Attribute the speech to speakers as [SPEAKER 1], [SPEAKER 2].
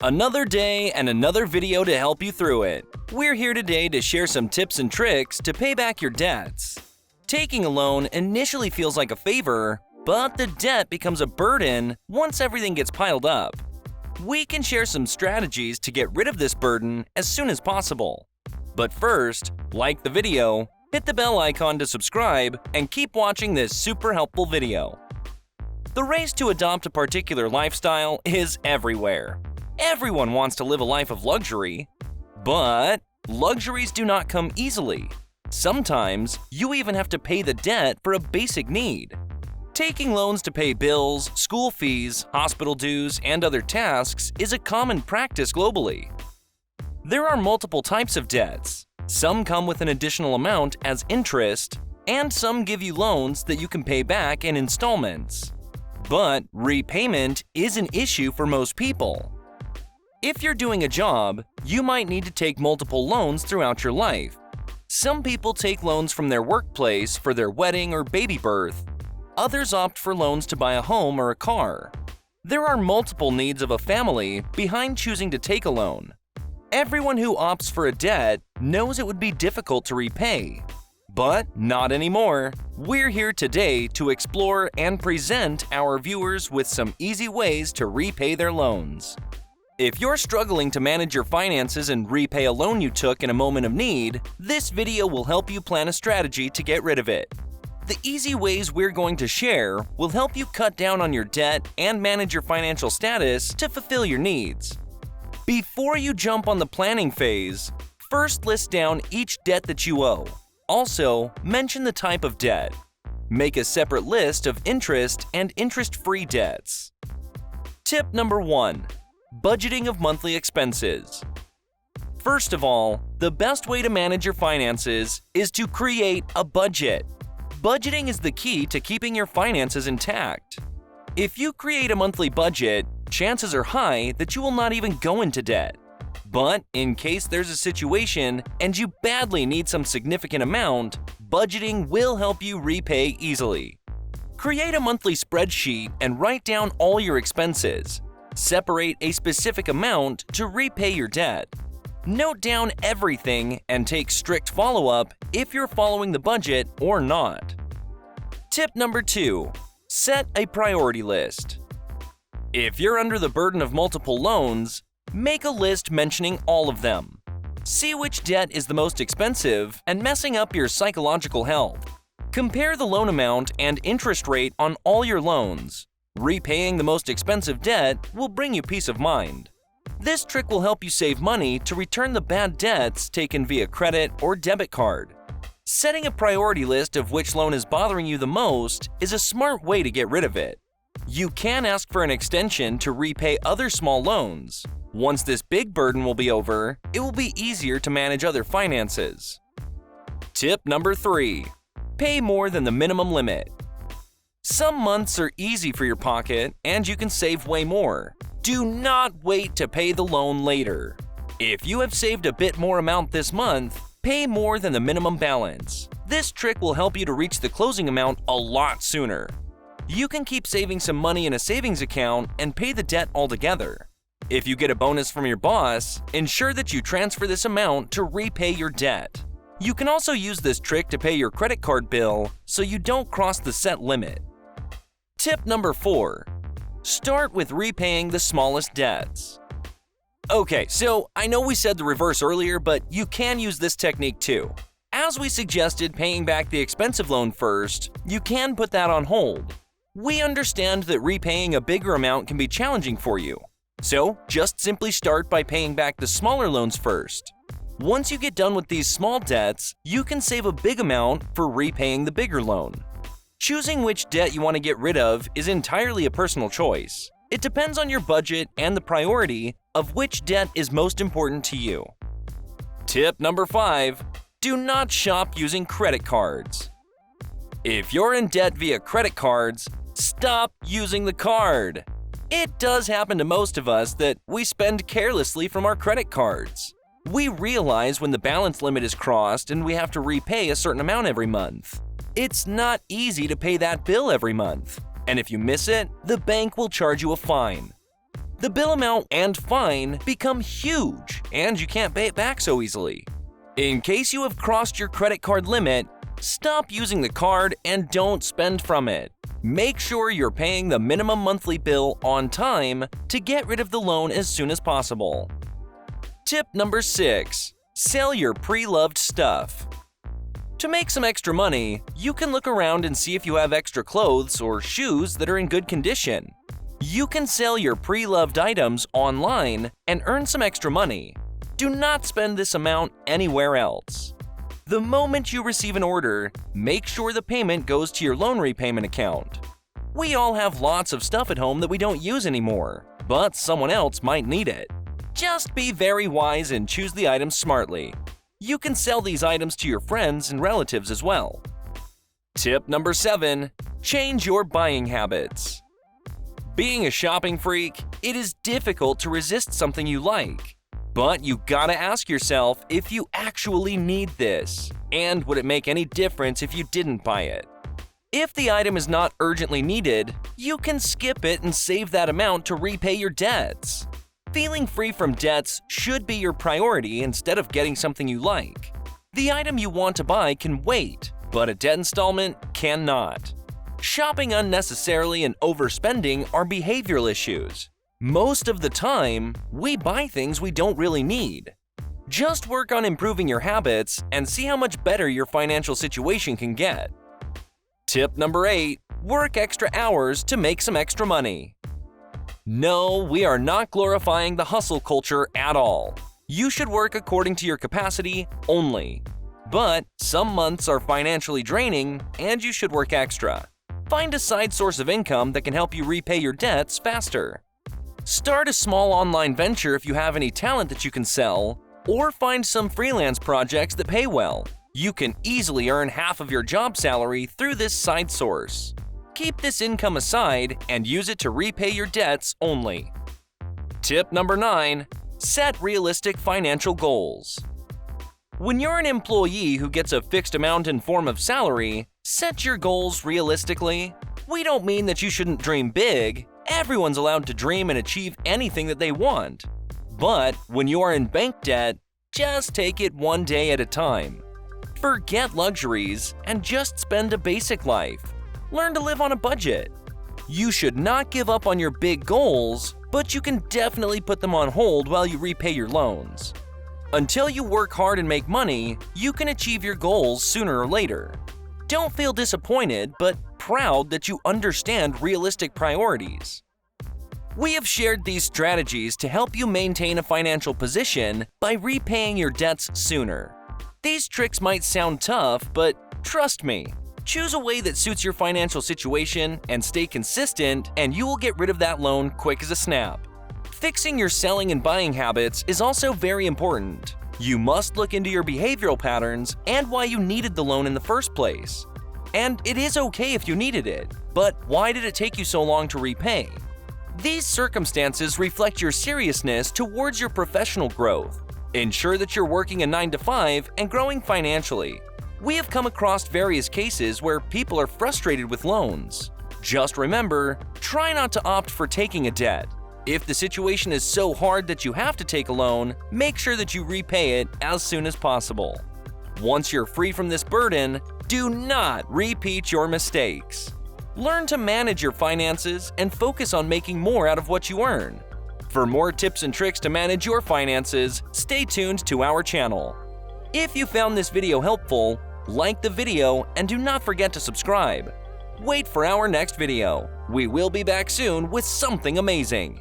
[SPEAKER 1] Another day and another video to help you through it. We're here today to share some tips and tricks to pay back your debts. Taking a loan initially feels like a favor, but the debt becomes a burden once everything gets piled up. We can share some strategies to get rid of this burden as soon as possible. But first, like the video, hit the bell icon to subscribe, and keep watching this super helpful video. The race to adopt a particular lifestyle is everywhere. Everyone wants to live a life of luxury, but luxuries do not come easily. Sometimes you even have to pay the debt for a basic need. Taking loans to pay bills, school fees, hospital dues, and other tasks is a common practice globally. There are multiple types of debts. Some come with an additional amount as interest, and some give you loans that you can pay back in installments. But repayment is an issue for most people. If you're doing a job, you might need to take multiple loans throughout your life. Some people take loans from their workplace for their wedding or baby birth. Others opt for loans to buy a home or a car. There are multiple needs of a family behind choosing to take a loan. Everyone who opts for a debt knows it would be difficult to repay. But not anymore. We're here today to explore and present our viewers with some easy ways to repay their loans. If you're struggling to manage your finances and repay a loan you took in a moment of need, this video will help you plan a strategy to get rid of it. The easy ways we're going to share will help you cut down on your debt and manage your financial status to fulfill your needs. Before you jump on the planning phase, first list down each debt that you owe. Also, mention the type of debt. Make a separate list of interest and interest-free debts. Tip number 1. Budgeting of monthly expenses. First of all, the best way to manage your finances is to create a budget. Budgeting is the key to keeping your finances intact. If you create a monthly budget, chances are high that you will not even go into debt. But in case there's a situation and you badly need some significant amount, budgeting will help you repay easily. Create a monthly spreadsheet and write down all your expenses. Separate a specific amount to repay your debt. Note down everything and take strict follow-up if you're following the budget or not. Tip number 2. Set a priority list. If you're under the burden of multiple loans, make a list mentioning all of them. See which debt is the most expensive and messing up your psychological health. Compare the loan amount and interest rate on all your loans. Repaying the most expensive debt will bring you peace of mind. This trick will help you save money to return the bad debts taken via credit or debit card. Setting a priority list of which loan is bothering you the most is a smart way to get rid of it. You can ask for an extension to repay other small loans. Once this big burden will be over, it will be easier to manage other finances. Tip number 3. Pay more than the minimum limit. Some months are easy for your pocket and you can save way more. Do not wait to pay the loan later. If you have saved a bit more amount this month, pay more than the minimum balance. This trick will help you to reach the closing amount a lot sooner. You can keep saving some money in a savings account and pay the debt altogether. If you get a bonus from your boss, ensure that you transfer this amount to repay your debt. You can also use this trick to pay your credit card bill so you don't cross the set limit. Tip number 4. Start with repaying the smallest debts. Okay, so I know we said the reverse earlier, but you can use this technique too. As we suggested paying back the expensive loan first, you can put that on hold. We understand that repaying a bigger amount can be challenging for you. So just simply start by paying back the smaller loans first. Once you get done with these small debts, you can save a big amount for repaying the bigger loan. Choosing which debt you want to get rid of is entirely a personal choice. It depends on your budget and the priority of which debt is most important to you. Tip number 5. Do not shop using credit cards. If you're in debt via credit cards, stop using the card. It does happen to most of us that we spend carelessly from our credit cards. We realize when the balance limit is crossed and we have to repay a certain amount every month. It's not easy to pay that bill every month, and if you miss it, the bank will charge you a fine. the bill amount and fine become huge, and you can't pay it back so easily. In case you have crossed your credit card limit, stop using the card and don't spend from it. Make sure you're paying the minimum monthly bill on time to get rid of the loan as soon as possible. Tip number 6. Sell your pre-loved stuff. To make some extra money, you can look around and see if you have extra clothes or shoes that are in good condition. You can sell your pre-loved items online and earn some extra money. Do not spend this amount anywhere else. The moment you receive an order, make sure the payment goes to your loan repayment account. We all have lots of stuff at home that we don't use anymore, but someone else might need it. Just be very wise and choose the items smartly. You can sell these items to your friends and relatives as well. Tip number 7. Change your buying habits. Being a shopping freak, it is difficult to resist something you like. But you gotta ask yourself if you actually need this, and would it make any difference if you didn't buy it? If the item is not urgently needed, you can skip it and save that amount to repay your debts. Feeling free from debts should be your priority instead of getting something you like. The item you want to buy can wait, but a debt installment cannot. Shopping unnecessarily and overspending are behavioral issues. Most of the time, we buy things we don't really need. Just work on improving your habits and see how much better your financial situation can get. Tip number 8. Work extra hours to make some extra money. No, we are not glorifying the hustle culture at all. You should work according to your capacity only. But some months are financially draining and you should work extra. Find a side source of income that can help you repay your debts faster. Start a small online venture if you have any talent that you can sell, or find some freelance projects that pay well. You can easily earn half of your job salary through this side source. Keep this income aside and use it to repay your debts only. Tip number 9. Set realistic financial goals. When you're an employee who gets a fixed amount in form of salary, set your goals realistically. We don't mean that you shouldn't dream big. Everyone's allowed to dream and achieve anything that they want. But when you are in bank debt, just take it one day at a time. Forget luxuries and just spend a basic life. Learn to live on a budget. You should not give up on your big goals, but you can definitely put them on hold while you repay your loans. Until you work hard and make money, you can achieve your goals sooner or later. Don't feel disappointed, but proud that you understand realistic priorities. We have shared these strategies to help you maintain a financial position by repaying your debts sooner. These tricks might sound tough, but trust me, choose a way that suits your financial situation and stay consistent, and you will get rid of that loan quick as a snap. Fixing your selling and buying habits is also very important. You must look into your behavioral patterns and why you needed the loan in the first place. And it is okay if you needed it, but why did it take you so long to repay? These circumstances reflect your seriousness towards your professional growth. Ensure that you're working a 9-to-5 and growing financially. We have come across various cases where people are frustrated with loans. Just remember, try not to opt for taking a debt. If the situation is so hard that you have to take a loan, make sure that you repay it as soon as possible. Once you're free from this burden, do not repeat your mistakes. Learn to manage your finances and focus on making more out of what you earn. For more tips and tricks to manage your finances, stay tuned to our channel. If you found this video helpful, like the video and do not forget to subscribe. Wait for our next video. We will be back soon with something amazing.